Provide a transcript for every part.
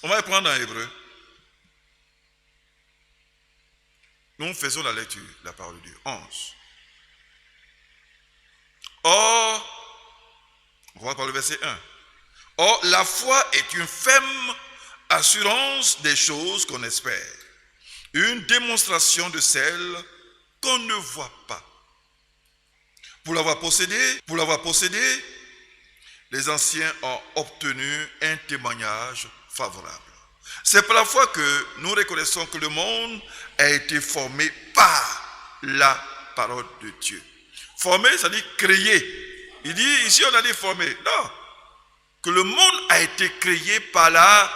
On va prendre en hébreu. Nous faisons la lecture, la parole de Dieu. 11. Or, on va parler le verset 1. Or, la foi est une ferme assurance des choses qu'on espère, une démonstration de celles qu'on ne voit pas. Pour l'avoir possédé, les anciens ont obtenu un témoignage favorable. C'est par la foi que nous reconnaissons que le monde a été formé par la parole de Dieu. Formé, ça dit créé. Il dit, ici on a dit formé. Non. Que le monde a été créé par la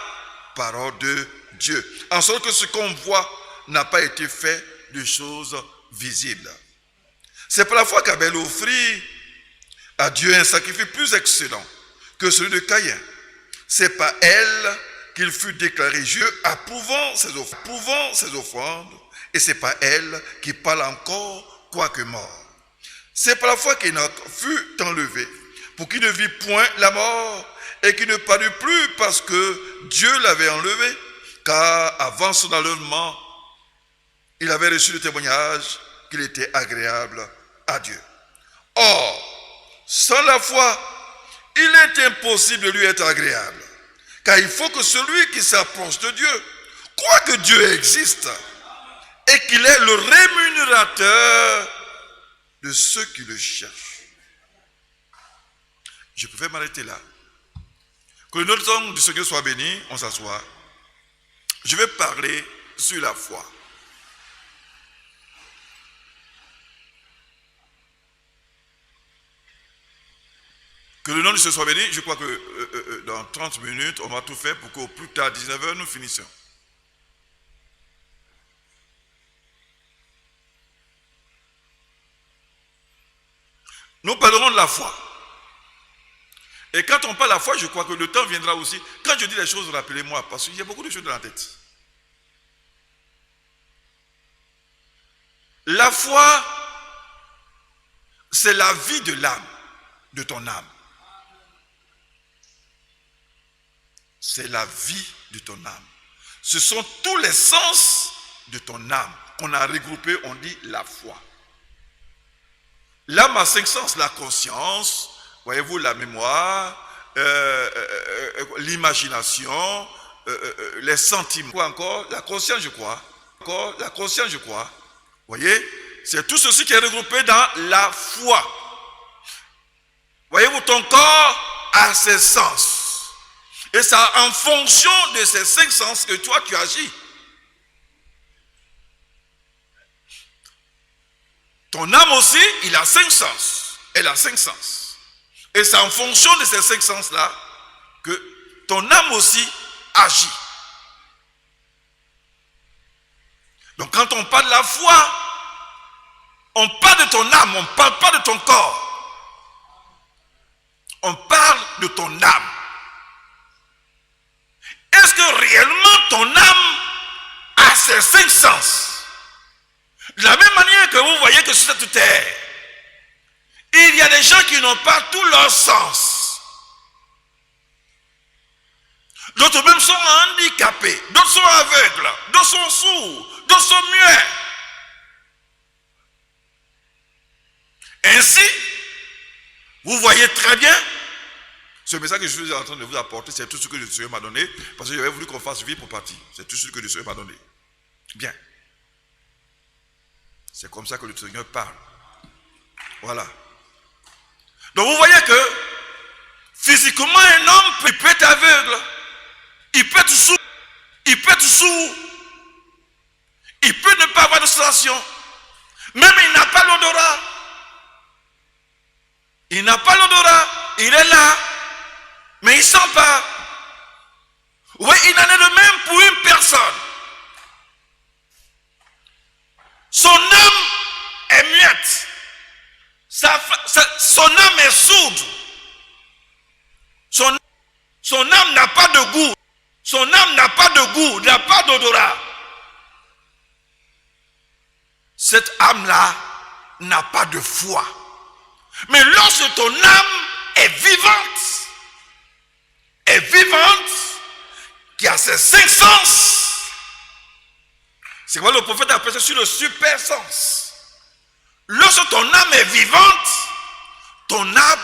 parole de Dieu. En sorte que ce qu'on voit n'a pas été fait de choses visibles. C'est par la foi qu'Abel offrit à Dieu un sacrifice plus excellent que celui de Caïn. C'est par elle qu'il fut déclaré Dieu, approuvant ses offrandes, et c'est par elle qu'il parle encore, quoique mort. C'est par la foi qu'Enoch fut enlevé, pour qu'il ne vit point la mort, et qu'il ne parut plus parce que Dieu l'avait enlevé, car avant son enlèvement, il avait reçu le témoignage qu'il était agréable à Dieu. Or, sans la foi, il est impossible de lui être agréable. Car il faut que celui qui s'approche de Dieu croit que Dieu existe et qu'il est le rémunérateur de ceux qui le cherchent. Je préfère m'arrêter là. Que le nom du Seigneur soit béni, on s'assoit. Je vais parler sur la foi. Que le nom de Dieu soit béni. Je crois que dans 30 minutes, on va tout faire pour qu'au plus tard, 19h, nous finissions. Nous parlerons de la foi. Et quand on parle de la foi, je crois que le temps viendra aussi. Quand je dis les choses, rappelez-moi, parce qu'il y a beaucoup de choses dans la tête. La foi, c'est la vie de l'âme, de ton âme. C'est la vie de ton âme. Ce sont tous les sens de ton âme qu'on a regroupés, on dit la foi. L'âme a 5 sens, la conscience, voyez-vous, la mémoire, l'imagination, les sentiments. Quoi encore? La conscience, je crois. Encore, la conscience, je crois. Voyez, c'est tout ceci qui est regroupé dans la foi. Voyez-vous, ton corps a ses sens. Et c'est en fonction de ces 5 sens que toi, tu agis. Ton âme aussi, il a 5 sens. Elle a 5 sens. Et c'est en fonction de ces 5 sens-là que ton âme aussi agit. Donc quand on parle de la foi, on parle de ton âme, on ne parle pas de ton corps. On parle de ton âme. Est-ce que réellement ton âme a ces 5 sens? De la même manière que vous voyez que sur cette terre, il y a des gens qui n'ont pas tous leurs sens. D'autres même sont handicapés, d'autres sont aveugles, d'autres sont sourds, d'autres sont muets. Ainsi, vous voyez très bien, ce message que je suis en train de vous apporter, c'est tout ce que le Seigneur m'a donné, parce que j'avais voulu qu'on fasse vie pour partir. C'est tout ce que le Seigneur m'a donné. Bien. C'est comme ça que le Seigneur parle. Voilà. Donc vous voyez que physiquement un homme peut être aveugle, il peut être sourd, il peut ne pas avoir de sensation, même il n'a pas l'odorat. Il n'a pas l'odorat, il est là, mais il ne sent pas. Oui, il en est de même pour une personne. Son âme est muette. Son âme est sourde. Son âme n'a pas de goût. Son âme n'a pas de goût, n'a pas d'odorat. Cette âme-là n'a pas de foi. Mais lorsque ton âme est vivante, qui a ses 5 sens. C'est quoi le prophète appelle ça sur le super sens. Lorsque ton âme est vivante, ton âme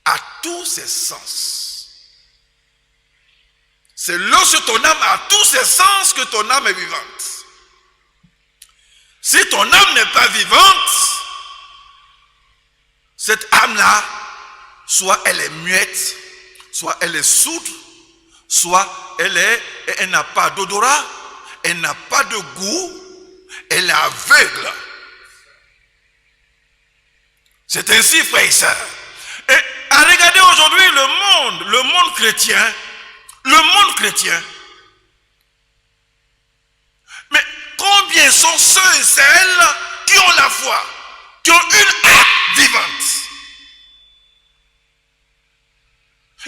a tous ses sens. C'est lorsque ton âme a tous ses sens que ton âme est vivante. Si ton âme n'est pas vivante, cette âme-là, soit elle est muette, soit elle est sourde, soit elle n'a pas d'odorat, elle n'a pas de goût, elle est aveugle. C'est ainsi, frères et sœurs. Et à regarder aujourd'hui le monde chrétien, mais combien sont ceux et celles qui ont la foi, qui ont une âme vivante?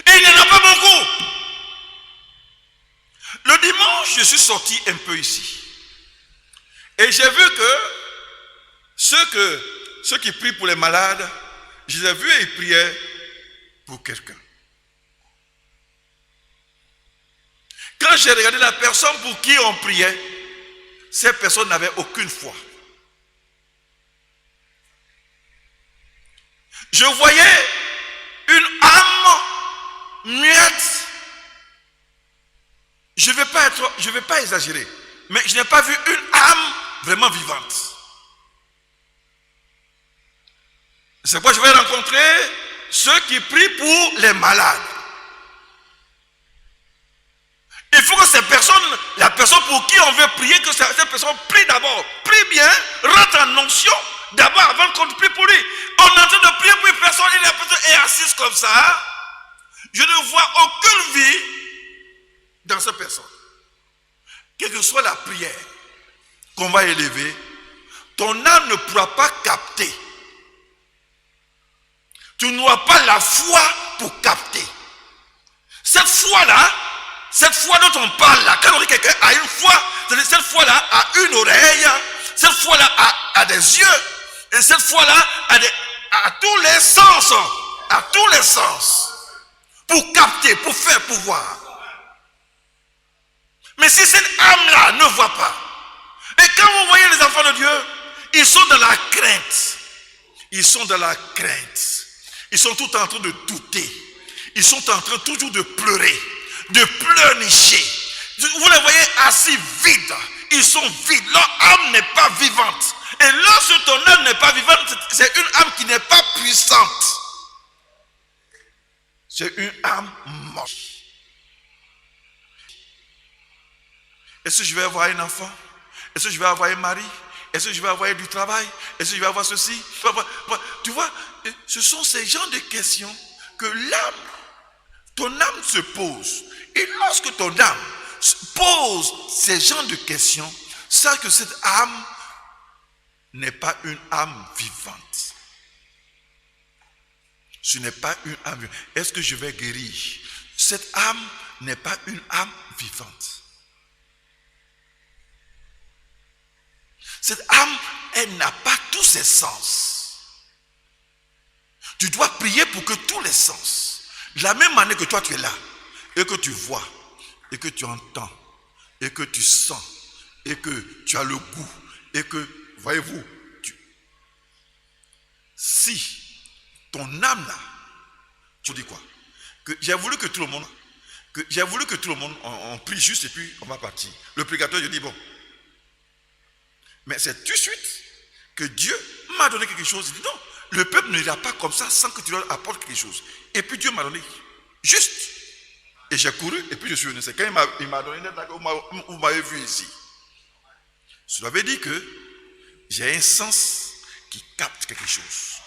Et il n'y en a pas beaucoup. Le dimanche, je suis sorti un peu ici. Et j'ai vu que ceux qui prient pour les malades, je les ai vus et ils priaient pour quelqu'un. Quand j'ai regardé la personne pour qui on priait, cette personne n'avait aucune foi. Je voyais une âme muette. Je ne vais pas exagérer, mais je n'ai pas vu une âme vraiment vivante. C'est pourquoi je vais rencontrer ceux qui prient pour les malades. Il faut que la personne pour qui on veut prier, que cette personne prie d'abord. Prie bien, rentre en onction d'abord avant qu'on prie pour lui. On est en train de prier pour une personne et la personne est assise comme ça. Je ne vois aucune vie dans cette personne. Quelle que soit la prière qu'on va élever, ton âme ne pourra pas capter. Tu n'auras pas la foi pour capter. Cette foi dont on parle là, quand on dit que quelqu'un a une foi, cette foi-là a une oreille, cette foi-là a des yeux, et cette foi-là a tous les sens, pour capter, pour faire, pour voir. Mais si cette âme-là ne voit pas, et quand vous voyez les enfants de Dieu, ils sont dans la crainte. Ils sont dans la crainte. Ils sont tout en train de douter. Ils sont en train toujours de pleurer, de pleurnicher. Vous les voyez assis vides. Ils sont vides. Leur âme n'est pas vivante. Et lorsque ton âme n'est pas vivante, c'est une âme qui n'est pas puissante. C'est une âme morte. Est-ce que je vais avoir un enfant? Est-ce que je vais avoir un mari? Est-ce que je vais avoir du travail? Est-ce que je vais avoir ceci? Tu vois, ce sont ces genres de questions que ton âme se pose. Et lorsque ton âme pose ces genres de questions, sache que cette âme n'est pas une âme vivante. Ce n'est pas une âme vivante. Est-ce que je vais guérir? Cette âme n'est pas une âme vivante. Cette âme, elle n'a pas tous ses sens. Tu dois prier pour que tous les sens, de la même manière que toi tu es là, et que tu vois, et que tu entends, et que tu sens, et que tu as le goût, et que, voyez-vous, si ton âme là, tu dis quoi? Que j'ai voulu que tout le monde, on prie juste et puis on va partir. Le prédicateur, je dis bon. Mais c'est tout de suite que Dieu m'a donné quelque chose. Il dit non, le peuple ne ira pas comme ça sans que tu leur apportes quelque chose. Et puis Dieu m'a donné juste. Et j'ai couru et puis je suis venu. C'est quand il m'a donné, vous m'avez vu ici. Cela veut dire que j'ai un sens qui capte quelque chose.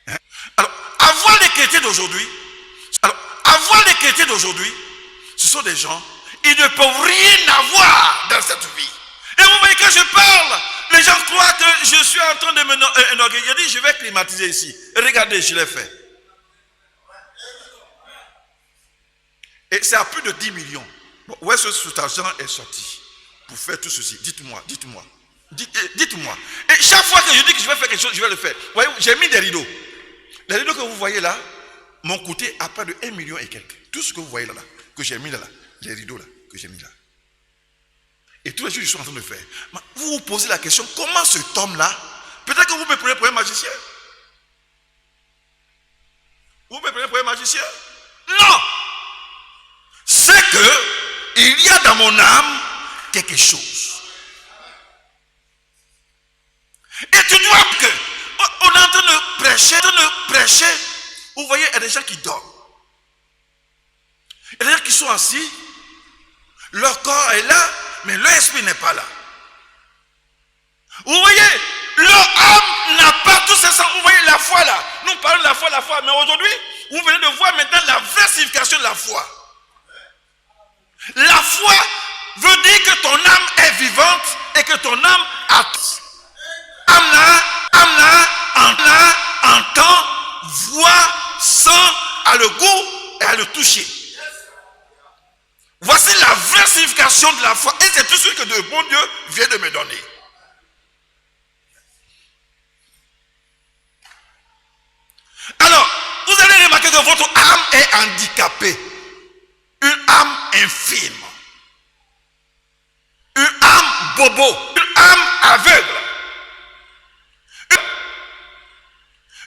Hein? Alors, avoir les chrétiens d'aujourd'hui, ce sont des gens, ils ne peuvent rien avoir dans cette vie. Et vous voyez, quand je parle, les gens croient que je suis en train de m'enorgueillir. Je dis, je vais climatiser ici. Regardez, je l'ai fait. Et c'est à plus de 10 millions. Bon, où est-ce que cet argent est sorti pour faire tout ceci? Dites-moi. Dites-moi. Et chaque fois que je dis que je vais faire quelque chose, je vais le faire. Vous voyez, j'ai mis des rideaux. Les rideaux que vous voyez là m'ont coûté à près de 1 million et quelques. Tout ce que vous voyez là, que j'ai mis là, les rideaux là, que j'ai mis là. Et tous les jours, je suis en train de faire. Vous vous posez la question, comment cet homme-là, peut-être que vous me prenez pour un magicien. Vous me prenez pour un magicien? Non! C'est que il y a dans mon âme quelque chose. Et tu dois que, on est en train de prêcher, vous voyez, il y a des gens qui dorment. Il y a des gens qui sont assis, leur corps est là, mais leur esprit n'est pas là. Vous voyez, leur âme n'a pas tout ça. Vous voyez la foi là. Nous parlons de la foi, mais aujourd'hui, vous venez de voir maintenant la vraie signification de la foi. La foi veut dire que ton âme est vivante et que ton âme a entend, voit, sent, a le goût et a le toucher. Voici la vraie signification de la foi. Et c'est tout ce que le bon Dieu vient de me donner. Alors, vous allez remarquer que votre âme est handicapée. Une âme infime. Une âme bobo. Une âme aveugle.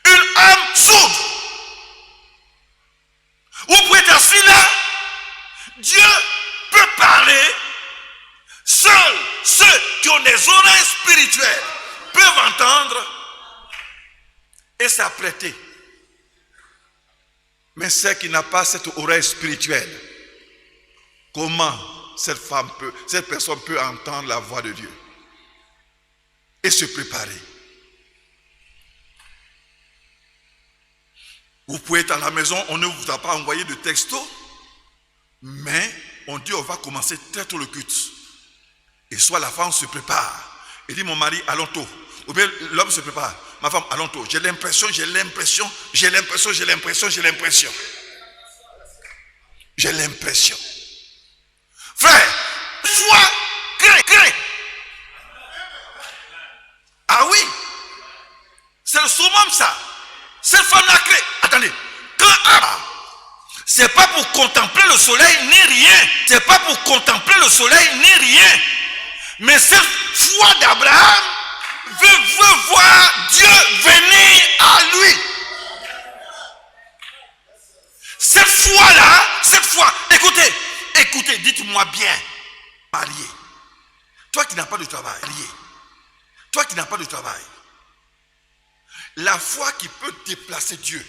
Une âme sourde. Vous pouvez être assis là. Dieu peut parler. Seuls ceux qui ont des oreilles spirituelles peuvent entendre et s'apprêter. Mais celle qui n'a pas cette oreille spirituelle, comment cette personne peut entendre la voix de Dieu et se préparer? Vous pouvez être à la maison, on ne vous a pas envoyé de texto, mais on dit on va commencer très tôt le culte. Et soit la femme se prépare et dit mon mari allons tôt. Ou bien l'homme se prépare. Ma femme allons tôt. J'ai l'impression. Frère, sois craint. Ah oui, c'est le summum ça. Cette femme-là craint. Attendez, c'est pas pour contempler le soleil ni rien. C'est pas pour contempler le soleil ni rien. Mais cette foi d'Abraham veut voir Dieu venir à lui. Cette foi, écoutez, dites-moi bien, marié, toi qui n'as pas de travail, la foi qui peut déplacer Dieu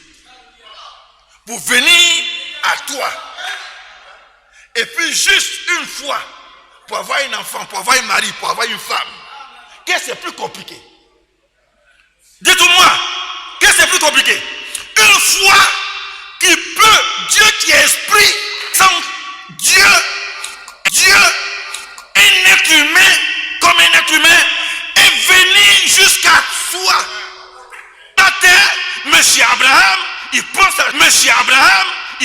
pour venir à toi, et puis juste une fois, pour avoir un enfant, pour avoir un mari, pour avoir une femme, qu'est-ce qui est plus compliqué? Dites-moi, qu'est-ce qui est plus compliqué? Une foi qui peut, Dieu qui est esprit, sans Dieu, un être humain, comme un être humain, est venu jusqu'à soi. La terre, Monsieur Abraham, il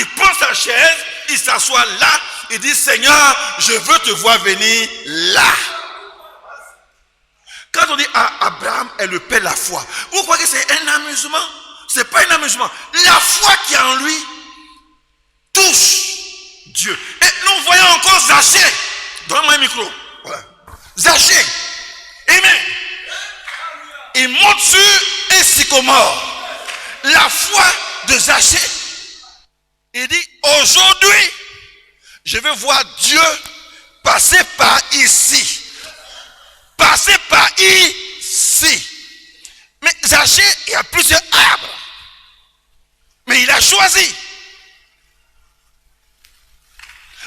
prend sa chaise, il s'assoit là, il dit Seigneur, je veux te voir venir là. Quand on dit Abraham est le père de la foi, vous croyez que c'est un amusement? C'est pas un amusement. La foi qui est en lui touche Dieu. Et nous voyons encore Zachée. Donne-moi un micro. Voilà. Zachée. Amen. Il monte sur un sycomore. La foi de Zachée. Il dit aujourd'hui, je vais voir Dieu passer par ici. Mais Zachée, il y a plusieurs arbres. Mais il a choisi.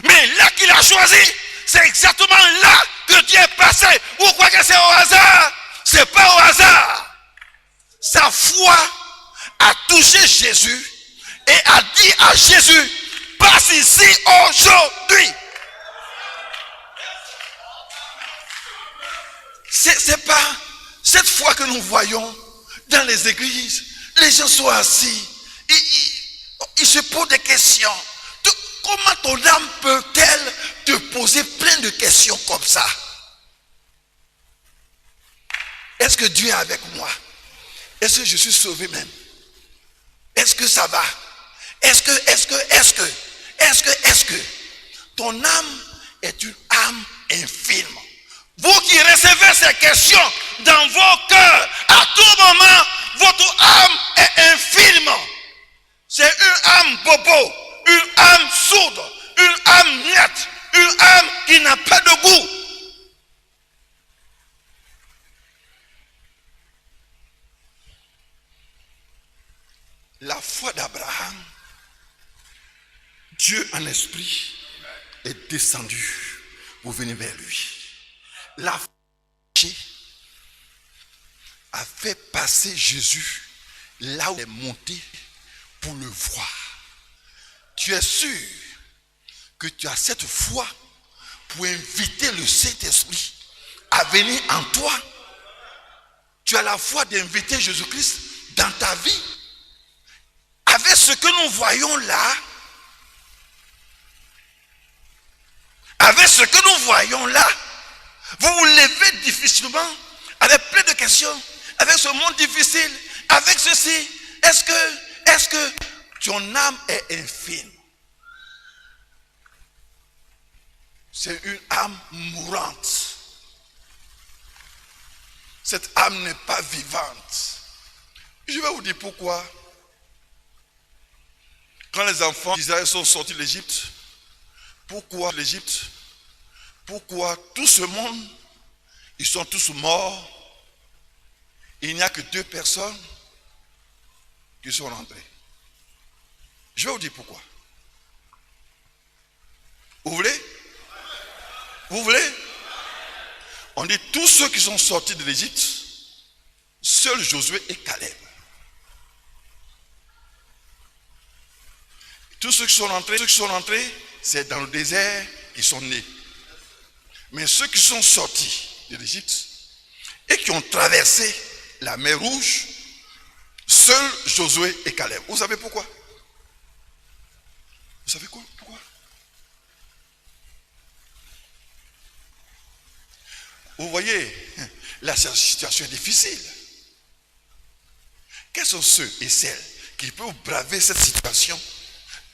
Mais là qu'il a choisi, c'est exactement là que Dieu est passé. Vous croyez que c'est au hasard? C'est pas au hasard. Sa foi a touché Jésus et a dit à Jésus, passe ici aujourd'hui. C'est pas cette foi que nous voyons dans les églises. Les gens sont assis. Ils se posent des questions. Comment ton âme peut-elle te poser plein de questions comme ça? Est-ce que Dieu est avec moi? Est-ce que je suis sauvé même? Est-ce que ça va? Est-ce que ton âme est une âme infime. Vous qui recevez ces questions dans vos cœurs, à tout moment, votre âme est infime. C'est une âme bobo, une âme sourde, une âme muette, une âme qui n'a pas de goût. La foi d'Abraham, Dieu en esprit est descendu pour venir vers lui. La foi a fait passer Jésus là où il est monté pour le voir. Tu es sûr que tu as cette foi pour inviter le Saint-Esprit à venir en toi. Tu as la foi d'inviter Jésus-Christ dans ta vie. Avec ce que nous voyons là, vous vous levez difficilement, avec plein de questions, avec ce monde difficile, avec ceci. Est-ce que ton âme est infime? C'est une âme mourante. Cette âme n'est pas vivante. Je vais vous dire pourquoi. Quand les enfants d'Israël sont sortis de l'Égypte, pourquoi l'Égypte? Pourquoi tout ce monde, ils sont tous morts? Il n'y a que 2 personnes qui sont rentrées. Je vais vous dire pourquoi. Vous voulez? Vous voulez? On dit tous ceux qui sont sortis de l'Égypte, seuls Josué et Caleb. Tous ceux qui sont rentrés, c'est dans le désert qu'ils sont nés. Mais ceux qui sont sortis de l'Égypte et qui ont traversé la mer Rouge, seuls Josué et Caleb. Vous savez pourquoi? Vous savez quoi? Pourquoi? Vous voyez, la situation est difficile. Quels sont ceux et celles qui peuvent braver cette situation,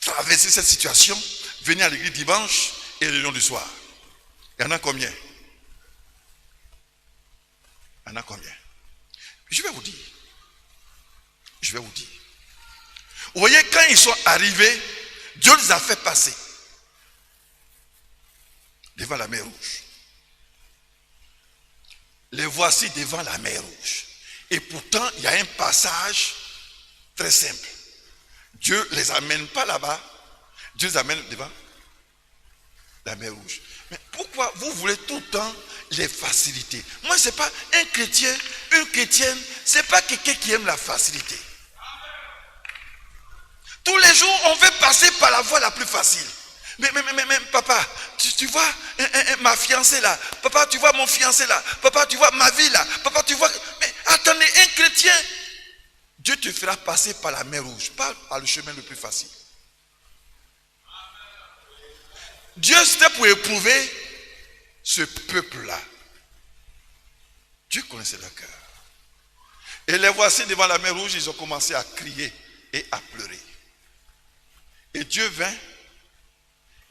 traverser cette situation, venir à l'église dimanche et réunion du soir? Il y en a combien? Il y en a combien? Je vais vous dire. Vous voyez, quand ils sont arrivés, Dieu les a fait passer devant la mer Rouge. Les voici devant la mer Rouge. Et pourtant, il y a un passage très simple. Dieu ne les amène pas là-bas. Dieu les amène devant la mer Rouge. Mais pourquoi vous voulez tout le temps les facilités? Moi, ce n'est pas un chrétien, une chrétienne, ce n'est pas quelqu'un qui aime la facilité. Tous les jours, on veut passer par la voie la plus facile. Mais papa, tu vois ma fiancée là. Papa, tu vois mon fiancé là. Papa, tu vois ma vie là. Papa, tu vois... Mais attendez, un chrétien, Dieu te fera passer par la mer Rouge, pas par le chemin le plus facile. Dieu, c'était pour éprouver ce peuple-là. Dieu connaissait leur cœur. Et les voici devant la mer Rouge, ils ont commencé à crier et à pleurer. Et Dieu vint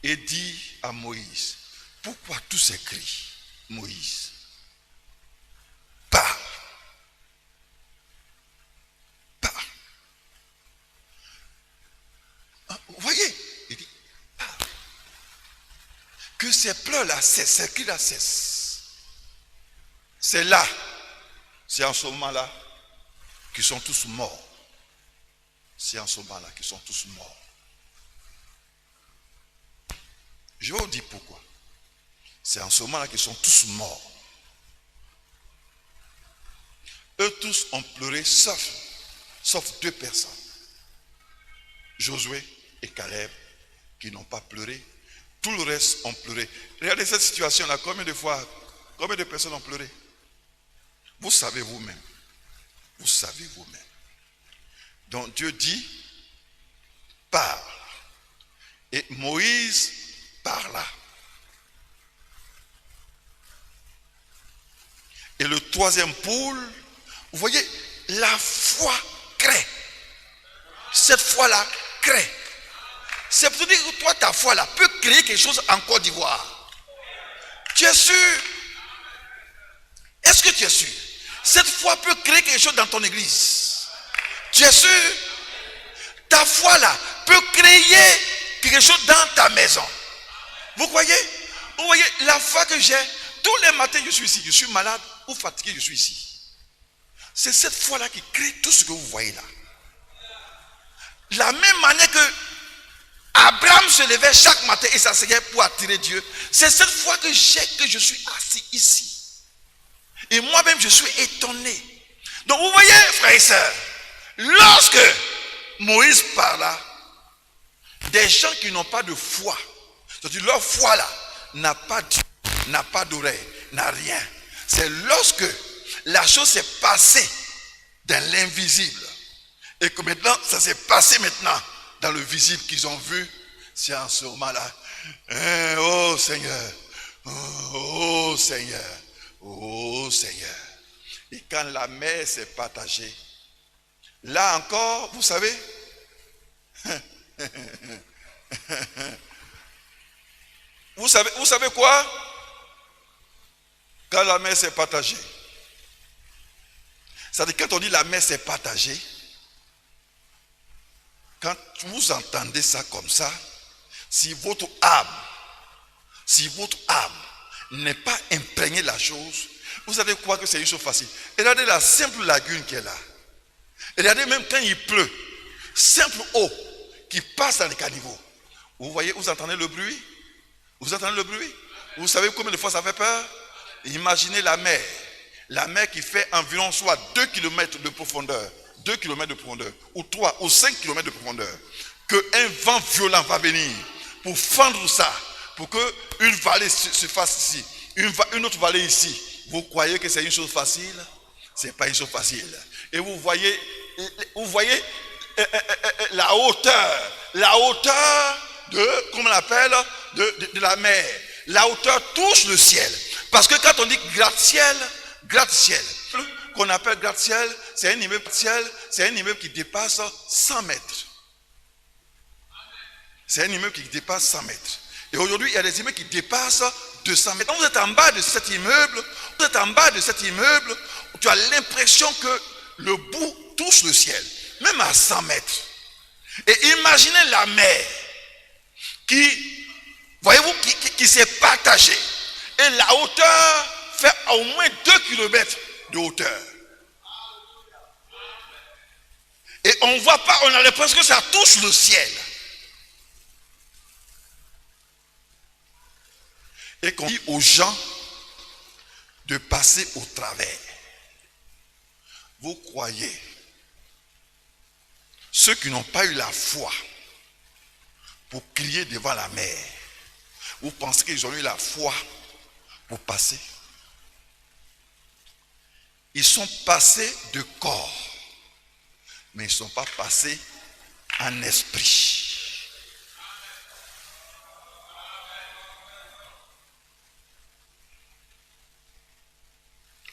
et dit à Moïse, pourquoi tous ces cris, Moïse? Parle. Parle. Vous voyez, il dit, parle. Que ces pleurs-là cessent, ces cris-là cessent. C'est là, c'est en ce moment-là qu'ils sont tous morts. C'est en ce moment-là qu'ils sont tous morts. Je vais vous dire pourquoi. C'est en ce moment-là qu'ils sont tous morts. Eux tous ont pleuré, sauf 2 personnes. Josué et Caleb, qui n'ont pas pleuré. Tout le reste ont pleuré. Regardez cette situation-là, combien de personnes ont pleuré? Vous savez vous-même. Vous savez vous-même. Donc Dieu dit, parle. Et Moïse parla. Et le 3e pôle, vous voyez, la foi crée. Cette foi-là crée. C'est pour te dire que toi, ta foi là peut créer quelque chose en Côte d'Ivoire. Tu es sûr? Est-ce que tu es sûr? Cette foi peut créer quelque chose dans ton église. Tu es sûr? Ta foi là peut créer quelque chose dans ta maison. Vous voyez? Vous voyez la foi que j'ai. Tous les matins je suis ici. Je suis malade ou fatigué, je suis ici. C'est cette foi là qui crée tout ce que vous voyez là. La même manière que Abraham se levait chaque matin et s'asseyait pour attirer Dieu. C'est cette foi que j'ai que je suis assis ici. Et moi-même je suis étonné. Donc vous voyez frères et sœurs, lorsque Moïse parla, des gens qui n'ont pas de foi, c'est-à-dire leur foi là n'a pas d'yeux, n'a pas d'oreille, n'a rien. C'est lorsque la chose s'est passée dans l'invisible et que maintenant ça s'est passé maintenant dans le visible qu'ils ont vu. C'est en ce moment-là, oh Seigneur, oh Seigneur, oh Seigneur. Et quand la mer s'est partagée, là encore, vous savez, vous savez quoi? Quand la mer s'est partagée, c'est-à-dire quand on dit la mer s'est partagée, quand vous entendez ça comme ça, si votre âme n'est pas imprégnée de la chose, vous allez croire que c'est une chose facile. Regardez la simple lagune qui est là. Regardez même quand il pleut, simple eau qui passe dans les caniveaux. Vous voyez, vous entendez le bruit? Vous entendez le bruit? Vous savez combien de fois ça fait peur? Imaginez la mer qui fait environ soit 2 km de profondeur, 2 km de profondeur, ou 3 ou 5 km de profondeur, qu'un vent violent va venir pour fendre ça, pour qu'une vallée se fasse ici, une autre vallée ici. Vous croyez que c'est une chose facile? Ce n'est pas une chose facile. Et vous voyez la hauteur de, comment on l'appelle, de la mer. La hauteur touche le ciel. Parce que quand on dit gratte-ciel, qu'on appelle gratte-ciel, c'est un immeuble qui dépasse 100 mètres. C'est un immeuble qui dépasse 100 mètres. Et aujourd'hui, il y a des immeubles qui dépassent 200 mètres. Quand vous êtes en bas de cet immeuble, tu as l'impression que le bout touche le ciel, même à 100 mètres. Et imaginez la mer qui, voyez-vous, qui s'est partagée. Et la hauteur fait au moins 2 km de hauteur. Et on ne voit pas, on a l'impression que ça touche le ciel. Et qu'on dit aux gens de passer au travers. Vous croyez, ceux qui n'ont pas eu la foi pour crier devant la mer, vous pensez qu'ils ont eu la foi pour passer? Ils sont passés de corps, mais ils ne sont pas passés en esprit.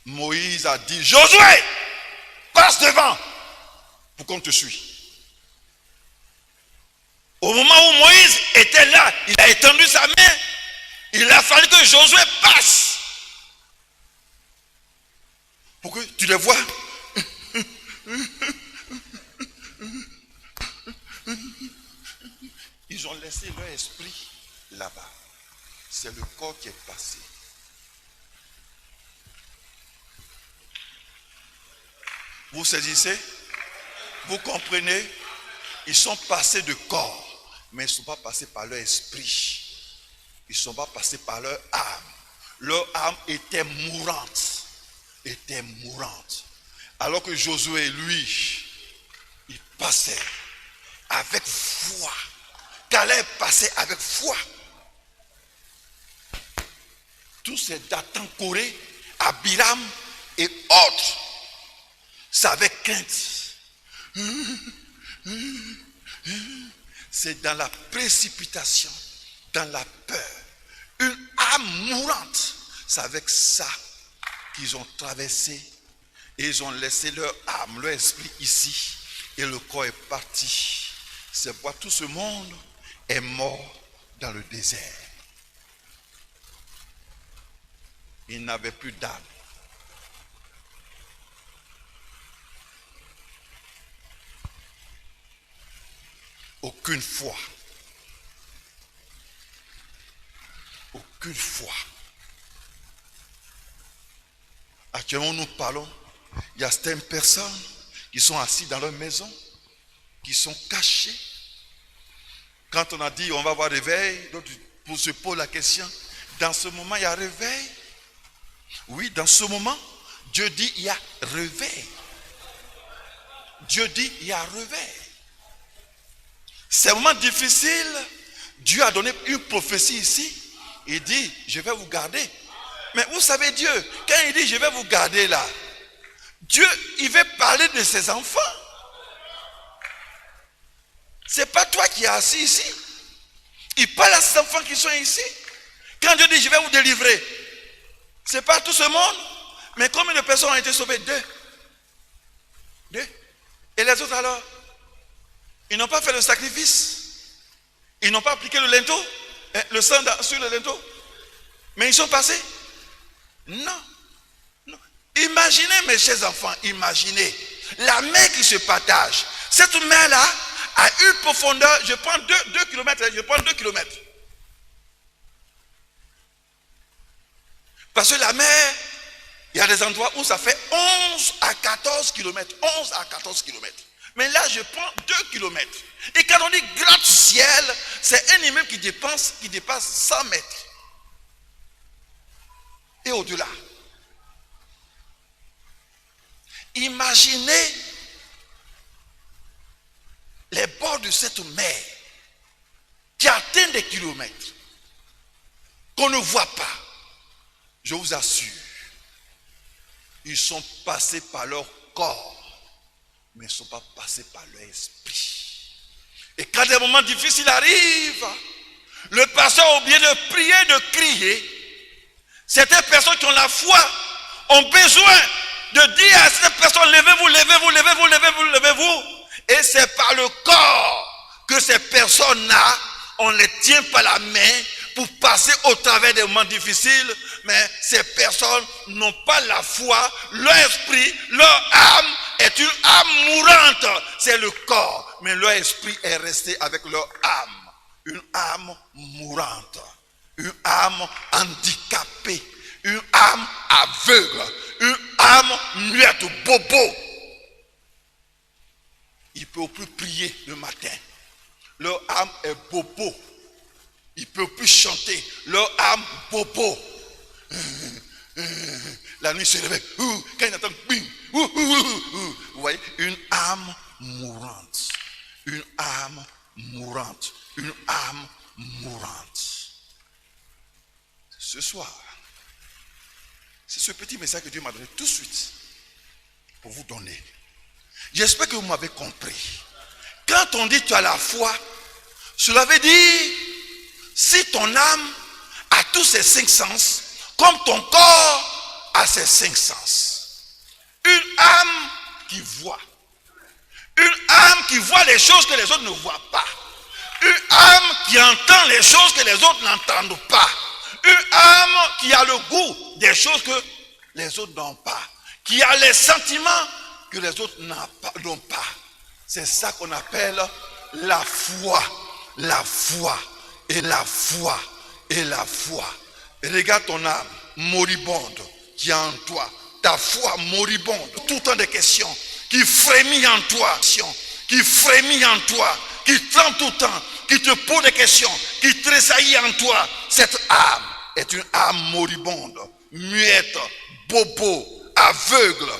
Moïse a dit: Josué, passe devant pour qu'on te suive. Au moment où Moïse était là, il a étendu sa main. Il a fallu que Josué passe pour que tu les vois. Ils ont laissé leur esprit là-bas. C'est le corps qui est passé. Vous saisissez? Vous comprenez? Ils sont passés de corps, mais ils ne sont pas passés par leur esprit. Ils ne sont pas passés par leur âme. Leur âme était mourante. Alors que Josué, lui, il passait avec foi. Caleb passait avec foi. Tous ces Dathan, Corée, Abiram et autres, c'est avec crainte. C'est dans la précipitation, dans la peur, une âme mourante. C'est avec ça qu'ils ont traversé et ils ont laissé leur âme, leur esprit ici et le corps est parti. C'est pourquoi tout ce monde est mort dans le désert. Il n'avait plus d'âme. Aucune foi. Aucune foi. Actuellement, nous parlons, il y a certaines personnes qui sont assises dans leur maison, qui sont cachées. Quand on a dit on va avoir réveil, d'autres se posent la question, dans ce moment il y a réveil? Oui, dans ce moment, Dieu dit il y a réveil. Dieu dit il y a réveil. C'est un moment difficile. Dieu a donné une prophétie ici. Il dit, je vais vous garder. Mais vous savez Dieu, quand il dit, je vais vous garder là, Dieu, il veut parler de ses enfants. Ce n'est pas toi qui es assis ici. Il parle à ses enfants qui sont ici. Quand Dieu dit, je vais vous délivrer, ce n'est pas tout ce monde. Mais combien de personnes ont été sauvées? Deux. Et les autres alors? Ils n'ont pas fait le sacrifice. Ils n'ont pas appliqué le linteau, le sang sur le linteau. Mais ils sont passés. Non. Imaginez, mes chers enfants, imaginez la mer qui se partage. Cette mer-là a une profondeur, je prends 2 kilomètres, je prends 2 kilomètres. Parce que la mer, il y a des endroits où ça fait 11 à 14 kilomètres. 11 à 14 kilomètres. Mais là, je prends 2 kilomètres. Et quand on dit gratte-ciel, c'est un immeuble qui dépasse 100 mètres. Et au-delà. Imaginez les bords de cette mer qui atteint des kilomètres, qu'on ne voit pas. Je vous assure, ils sont passés par leur corps, mais ils ne sont pas passés par leur esprit. Et quand des moments difficiles arrivent, le pasteur a oublié de prier, de crier. Certaines personnes qui ont la foi ont besoin de dire à cette personne, levez-vous, levez-vous, levez-vous, levez-vous, levez-vous. Et c'est par le corps que ces personnes-là, on les tient par la main pour passer au travers des moments difficiles. Mais ces personnes n'ont pas la foi, leur esprit, leur âme est une âme mourante. C'est le corps, mais leur esprit est resté avec leur âme. Une âme mourante, une âme handicapée, une âme aveugle, une âme muette, bobo. Il ne peut plus prier le matin. Leur âme est bobo. Il ne peut plus chanter. Leur âme bobo. La nuit se réveille. Quand il entend bing. Vous voyez, une âme mourante. Une âme mourante. Une âme mourante. Ce soir, c'est ce petit message que Dieu m'a donné tout de suite pour vous donner. J'espère que vous m'avez compris. Quand on dit tu as la foi, cela veut dire si ton âme a tous ses 5 sens, comme ton corps a ses 5 sens. Une âme qui voit. Une âme qui voit les choses que les autres ne voient pas. Une âme qui entend les choses que les autres n'entendent pas. Une âme qui a le goût des choses que les autres n'ont pas. Qui a les sentiments que les autres n'ont pas. C'est ça qu'on appelle la foi. La foi. Et la foi. Et la foi. Et regarde ton âme moribonde qui est en toi. Ta foi moribonde. Tout le temps des questions. Qui frémit en toi. Qui frémit en toi. Qui tremble tout le temps. Qui te pose des questions. Qui tressaillit en toi. Cette âme est une âme moribonde. Muette. Bobo. Aveugle.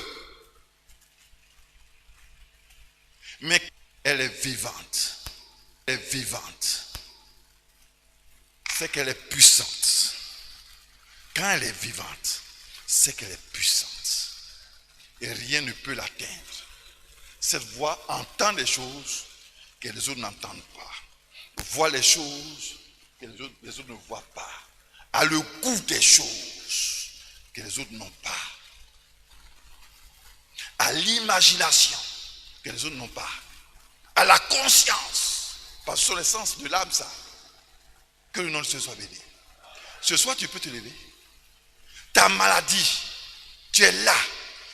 Mais elle est vivante. Elle est vivante. C'est qu'elle est puissante. Quand elle est vivante, c'est qu'elle est puissante. Et rien ne peut l'atteindre. Cette voix entend des choses que les autres n'entendent pas. Voit les choses que les autres ne voient pas. A le goût des choses que les autres n'ont pas. À l'imagination que les autres n'ont pas. À la conscience. Parce que sur l'essence de l'âme, ça. Que le nom de Dieu soit béni. Ce soir, tu peux te lever. Ta maladie, tu es là.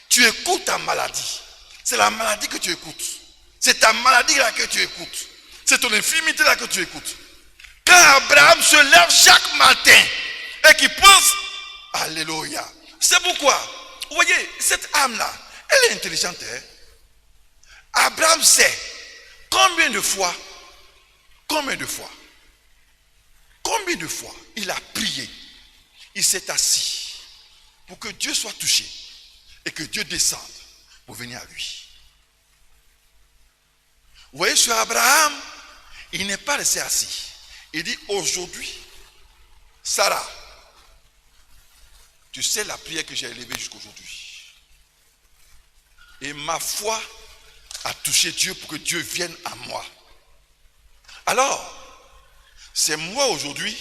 Tu écoutes ta maladie. C'est la maladie que tu écoutes. C'est ta maladie là que tu écoutes. C'est ton infirmité là que tu écoutes. Quand Abraham se lève chaque matin et qu'il pense, alléluia. C'est pourquoi, vous voyez, cette âme-là, elle est intelligente. Hein? Abraham sait combien de fois il a prié, il s'est assis pour que Dieu soit touché et que Dieu descende pour venir à lui. Vous voyez, sur Abraham, il n'est pas resté assis. Il dit aujourd'hui, Sarah, tu sais la prière que j'ai élevée jusqu'aujourd'hui. Et ma foi a touché Dieu pour que Dieu vienne à moi. Alors, c'est moi aujourd'hui,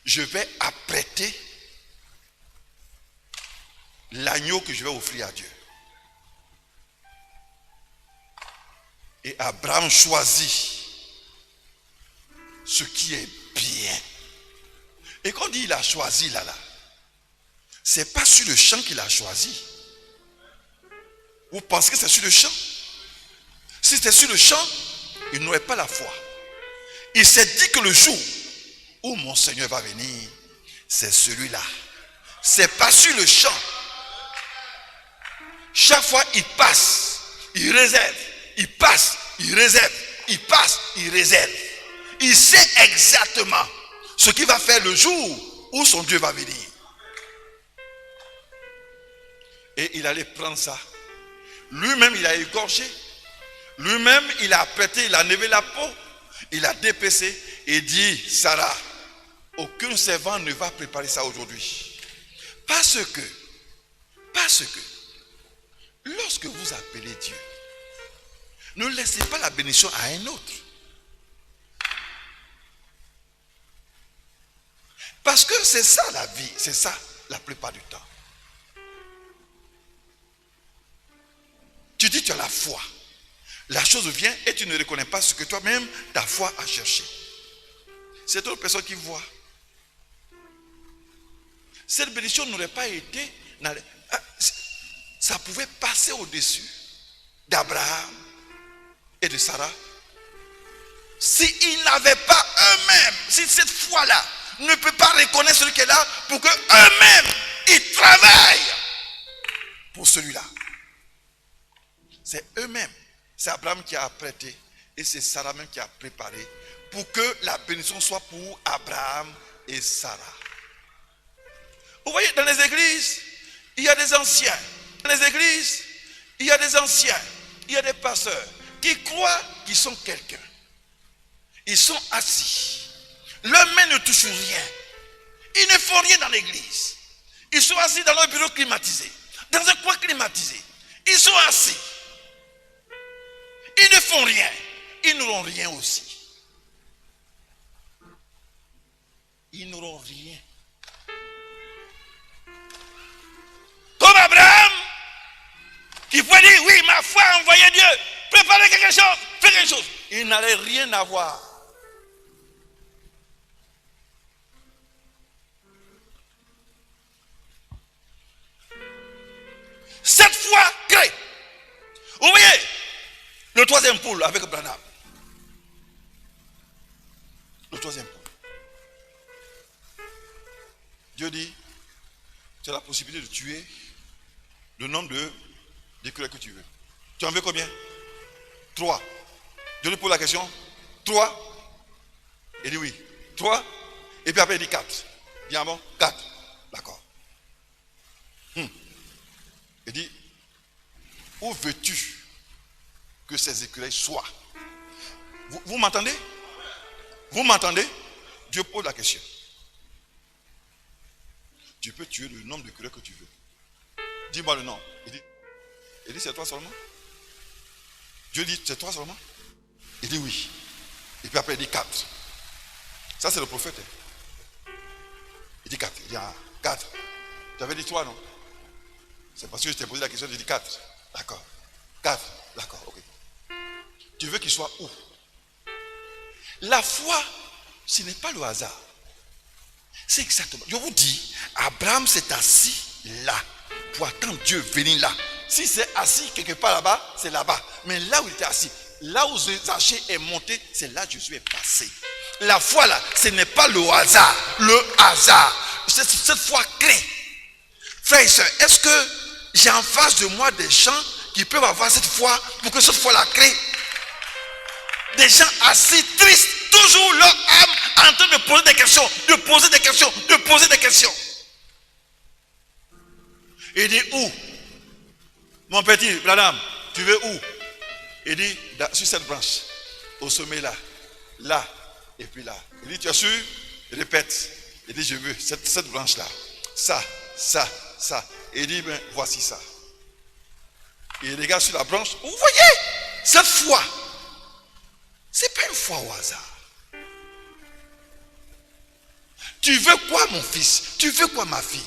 je vais apprêter l'agneau que je vais offrir à Dieu. Et Abraham choisit ce qui est bien. Et quand on dit il a choisi là, c'est pas sur le champ qu'il a choisi. Vous pensez que c'est sur le champ? Si c'était sur le champ, il n'aurait pas la foi. Il s'est dit que le jour où mon Seigneur va venir, c'est celui-là. C'est pas sur le champ. Chaque fois, il passe, il réserve, il passe, il réserve, il passe, il réserve. Il sait exactement ce qu'il va faire le jour où son Dieu va venir. Et il allait prendre ça. Lui-même, il a égorgé. Lui-même, il a apprêté, il a enlevé la peau. Il a dépecé et dit, Sarah, aucun servant ne va préparer ça aujourd'hui. Parce que, lorsque vous appelez Dieu, ne laissez pas la bénédiction à un autre. Parce que c'est ça la vie, c'est ça la plupart du temps. Tu dis tu as la foi. La chose vient et tu ne reconnais pas ce que toi-même, ta foi a cherché. C'est autre personne qui voit. Cette bénédiction n'aurait pas été... Ça pouvait passer au-dessus d'Abraham et de Sarah. S'ils n'avaient pas eux-mêmes, si cette foi-là ne peut pas reconnaître celui qui est là, pour que eux-mêmes, ils travaillent pour celui-là. C'est eux-mêmes. C'est Abraham qui a apprêté et c'est Sarah même qui a préparé pour que la bénédiction soit pour Abraham et Sarah. Vous voyez, dans les églises, il y a des anciens. Dans les églises, il y a des anciens, il y a des pasteurs qui croient qu'ils sont quelqu'un. Ils sont assis. Leurs mains ne touchent rien. Ils ne font rien dans l'église. Ils sont assis dans leur bureau climatisé, dans un coin climatisé. Ils sont assis. Ils ne font rien. Ils n'auront rien aussi. Ils n'auront rien. Comme Abraham, qui pouvait dire, oui, ma foi a envoyé Dieu, préparez quelque chose, faites quelque chose. Il n'allait rien avoir. Cette foi crée. Vous voyez, le troisième pôle avec Branham. Le troisième pôle. Dieu dit, tu as la possibilité de tuer le nombre d'écureuils que tu veux. Tu en veux combien? 3. Dieu lui pose la question. 3. Il dit oui. 3. Et puis après il dit 4. Bien bon? 4. D'accord. Il dit, où veux-tu que ces écureuils soient? Vous m'entendez? Vous m'entendez? Dieu pose la question. Tu peux tuer le nombre d'écureuils que tu veux. Dis-moi le nom. Il dit c'est toi seulement? Dieu dit c'est toi seulement? Il dit oui. Et puis après il dit 4. Ça c'est le prophète. Il dit 4. Il dit 4. Tu avais dit 3 non? C'est parce que je t'ai posé la question, j'ai dit 4. D'accord. 4. D'accord, ok. Tu veux qu'il soit où? La foi, ce n'est pas le hasard. C'est exactement. Je vous dis, Abraham s'est assis là pour attendre Dieu venir là. Si c'est assis quelque part là-bas, c'est là-bas. Mais là où il était assis, là où Zachée est monté, c'est là que Jésus est passé. La foi là, ce n'est pas le hasard. Le hasard. C'est cette foi clé. Frères et sœurs, est-ce que j'ai en face de moi des gens qui peuvent avoir cette foi pour que cette foi la crée? Des gens assis, tristes, toujours leur âme en train de poser des questions, de poser des questions, de poser des questions. Il dit où? Mon petit, madame, tu veux où? Il dit sur cette branche, au sommet là, là, et puis là. Il dit tu es sûr? Répète. Il dit je veux cette branche là, ça, ça, ça. Il dit ben voici ça. Il regarde sur la branche. Vous voyez cette foi? C'est pas une foi au hasard. Tu veux quoi mon fils? Tu veux quoi ma fille?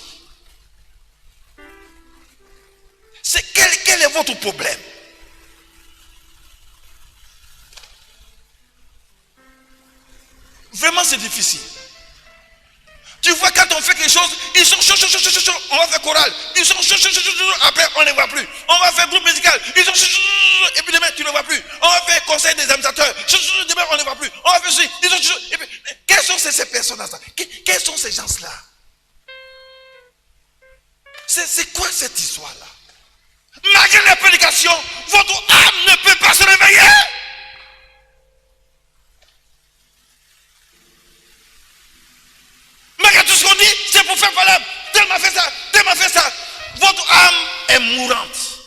C'est quel est votre problème? Vraiment c'est difficile. Tu vois quand on fait quelque chose, ils sont chauds, on va faire chorale. Ils sont chauds, après on ne les voit plus. On va faire groupe musical, ils sont chauds, et puis demain tu ne les vois plus. On va faire conseil des administrateurs, demain on ne les voit plus. On va faire ceci, ils sont chauds, et puis quelles sont ces personnes-là? Quels sont ces gens-là? C'est quoi cette histoire-là? Malgré la prédication, votre âme ne peut pas se réveiller. Malgré tout ce qu'on dit, c'est pour faire valable. Tel m'a fait ça, tel m'a fait ça. Votre âme est mourante.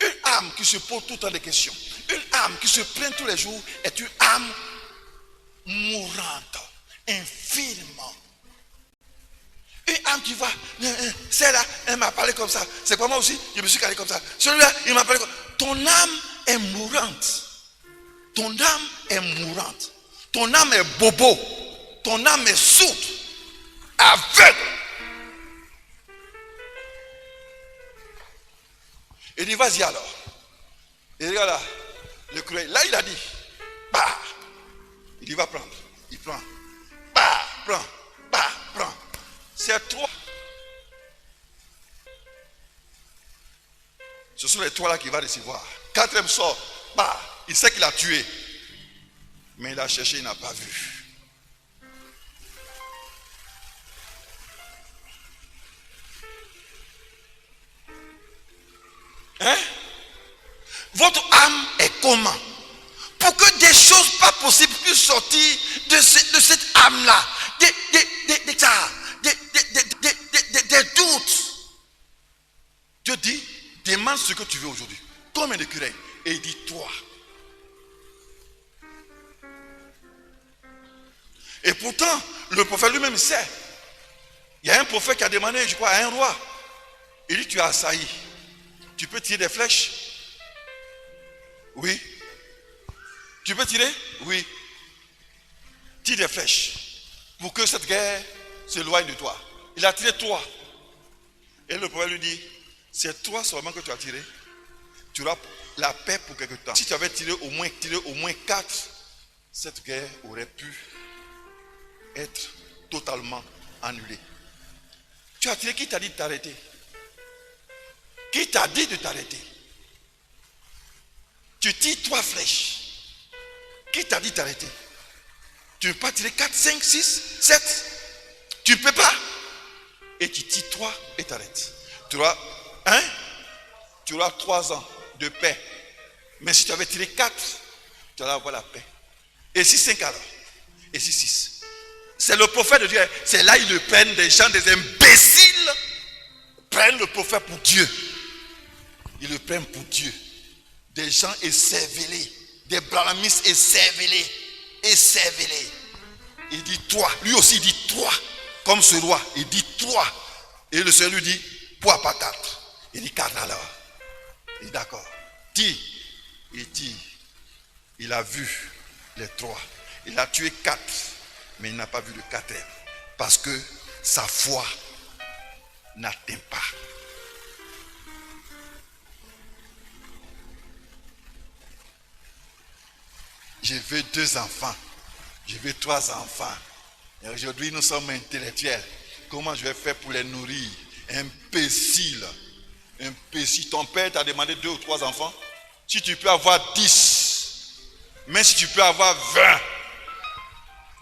Une âme qui se pose tout le temps des questions, une âme qui se plaint tous les jours est une âme mourante, infirme. Une âme qui va, celle-là, elle m'a parlé comme ça. C'est quoi moi aussi? Je me suis calé comme ça. Celui-là, il m'a parlé comme ça. Ton âme est mourante. Ton âme est mourante. Ton âme est bobo. Ton âme est sourde, aveugle. Il dit, vas-y alors. Et regarde là, le cruel. Là, il a dit, bah. Il dit, va prendre. Il prend. Bah, prends. Bah, prends. C'est toi. Ce sont les trois là qui va recevoir. Quatrième sort. Bah, il sait qu'il a tué. Mais il a cherché, il n'a pas vu. Hein? Votre âme est comment? Pour que des choses pas possibles puissent sortir de cette âme-là. Des doutes. Dieu dit, demande ce que tu veux aujourd'hui. Comme un écureuil. Et il dit, toi. Et pourtant, le prophète lui-même sait. Il y a un prophète qui a demandé, je crois, à un roi. Il dit, tu as assailli. Tu peux tirer des flèches? Oui. Tu peux tirer? Oui. Tire des flèches pour que cette guerre s'éloigne de toi. Il a tiré 3. Et le prophète lui dit, c'est 3 seulement que tu as tiré. Tu auras la paix pour quelque temps. Si tu avais tiré au moins 4, cette guerre aurait pu être totalement annulée. Tu as tiré, qui t'a dit de t'arrêter? Qui t'a dit de t'arrêter? Tu tires 3 flèches. Qui t'a dit de t'arrêter? Tu ne peux pas tirer 4, 5, 6, 7. Tu ne peux pas. Et tu tires 3 et t'arrêtes. Tu auras 3 ans de paix. Mais si tu avais tiré 4, tu allais avoir la paix. Et si 5 alors? Et si 6? C'est le prophète de Dieu. C'est là ils le prennent, des gens, des imbéciles, prennent le prophète pour Dieu. Ils le prennent pour Dieu. Des gens écervelés, des blâmistes écervelés. Il dit toi, lui aussi il dit toi, comme ce roi, il dit toi. Et le Seigneur lui dit, pourquoi pas 4? Il dit 4 alors. Il dit d'accord. Tire. Il tire. Il a vu les 3. Il a tué 4, mais il n'a pas vu le 4e. Parce que sa foi n'atteint pas. Je veux 2 enfants. Je veux 3 enfants. Et aujourd'hui, nous sommes intellectuels. Comment je vais faire pour les nourrir? Imbécile. Imbécile. Ton père t'a demandé 2 ou 3 enfants. Si tu peux avoir 10, même si tu peux avoir 20,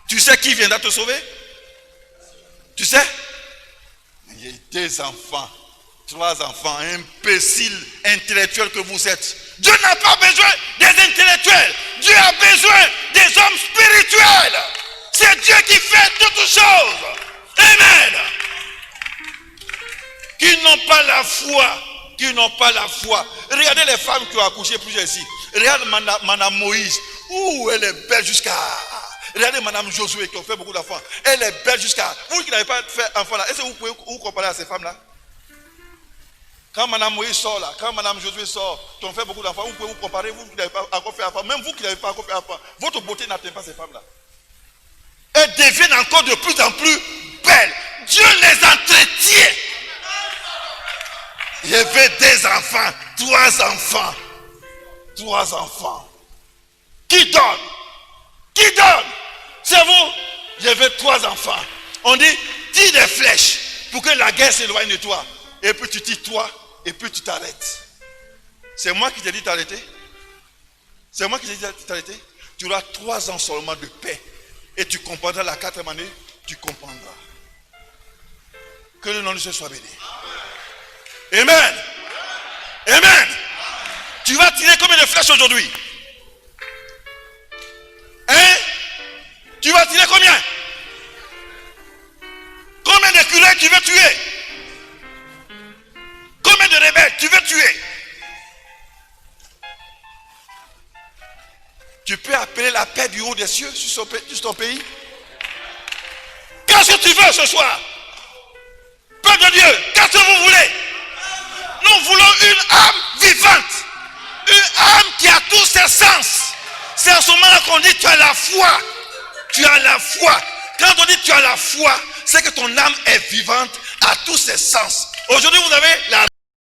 tu sais qui viendra te sauver? Tu sais? Il y a 2 enfants, 3 enfants, imbéciles, intellectuels que vous êtes. Dieu n'a pas besoin des intellectuels. Dieu a besoin des hommes spirituels. C'est Dieu qui fait toutes choses. Amen. Qui n'ont pas la foi. Qui n'ont pas la foi. Regardez les femmes qui ont accouché plusieurs ici. Regarde Madame Moïse. Ouh, elle est belle jusqu'à... Regardez Madame Josué qui ont fait beaucoup d'enfants. Elle est belle jusqu'à... Vous qui n'avez pas fait enfant là, est-ce que vous pouvez vous comparer à ces femmes-là? Quand Madame Moïse sort là, quand Madame Josué sort, qui ont fait beaucoup d'enfants, vous pouvez vous comparer, vous qui n'avez pas encore fait enfant, même vous qui n'avez pas encore fait enfant, votre beauté n'atteint pas ces femmes-là. Elles deviennent encore de plus en plus belles. Dieu les entretient. Il y avait 2 enfants, 3 enfants. 3 enfants. Qui donne? Qui donne? C'est vous? Il y avait 3 enfants. On dit, tire des flèches pour que la guerre s'éloigne de toi. Et puis tu tires toi, et puis tu t'arrêtes. C'est moi qui t'ai dit t'arrêter? C'est moi qui t'ai dit t'arrêter? Tu auras 3 ans seulement de paix. Et tu comprendras la 4e année, tu comprendras. Que le nom de Dieu soit béni. Amen. Amen. Tu vas tirer combien de flèches aujourd'hui? Hein? Tu vas tirer combien? Combien d'écureuils tu veux tuer? Combien de rebelles tu veux tuer? Tu peux appeler la paix du haut des cieux sur ton pays? Qu'est-ce que tu veux ce soir? Peuple de Dieu, qu'est-ce que vous voulez? Nous voulons une âme vivante. Une âme qui a tous ses sens. C'est à ce moment-là qu'on dit tu as la foi. Tu as la foi. Quand on dit tu as la foi, c'est que ton âme est vivante à tous ses sens. Aujourd'hui, vous avez la